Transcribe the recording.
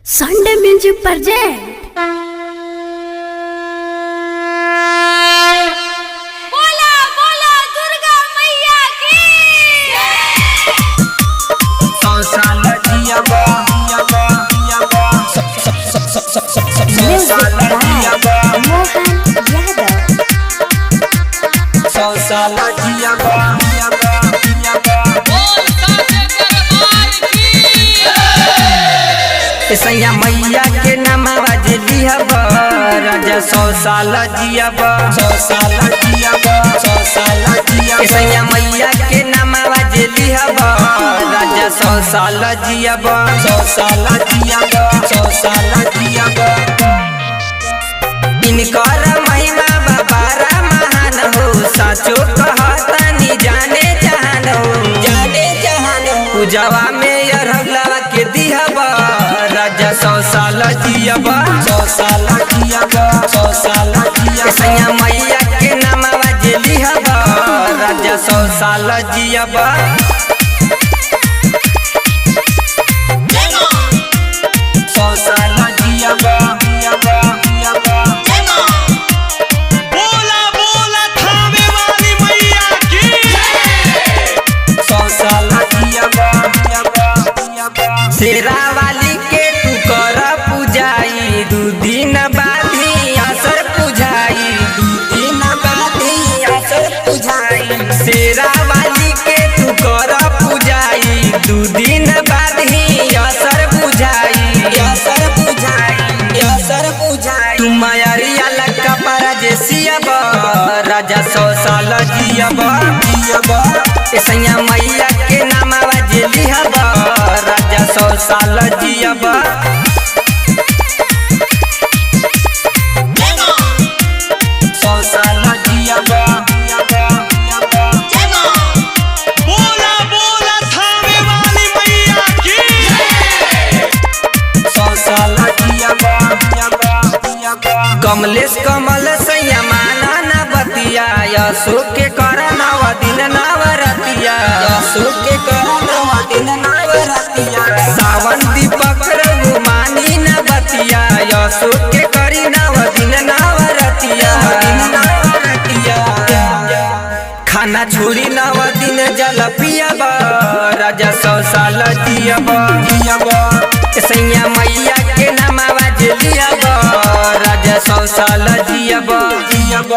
Sunday music present. बोला बोला दुर्गा मैया की। सैया मैया के नमवा लिहब राजा 100 साल जियब 100 साल जियब 100 साल जियब सैया मैया के नमवा लिहब राजा 100 साल जियब 100 साल जियब 100 साल जियब इनकर महिमा बाबा महान हो साचो कहतनी जाने जहान हो जाने जहान पूजवा में अरहला के दिहब राजा 100 साल जियब 100 साल जियब 100 साल जियब सैया मैया के नमवा लिहब राजा 100 साल जियब 100 साल जियब बोला बोला थामे वाली मैया की। 100 साल जियब शेरा वाली के तू कर पूजाई 2 दिन बाद ही असर पूजाई 2 दिन बाद ही असर पूजाई शेरा वाली के तू कर पूजाई 2 दिन बाद ही असर पूजाई असर पूजाई असर पूजाई तू मायरिया लक्का पर जे सियब राजा 100 साल जियब जियब सैया मैया के नामवा लिहब राजा 100 साल जियब 100 साल जियब बोला बोला थामे वाली मैया की। 100 साल जियब कमलेश कमल सैया माना न बतिया यसो के कर 9 दिन नवरतिया यसो के कर 9 दिन नवरतिया सावन दीपक रघुमानी न बतिया यसो के करी 9 दिन नवरतिया खाना छोड़ी 9 दिन जल पियब राजा 100 साल जियब जियब सैया मैया के नमवा लिहब राजा 100 साल जियब जियब।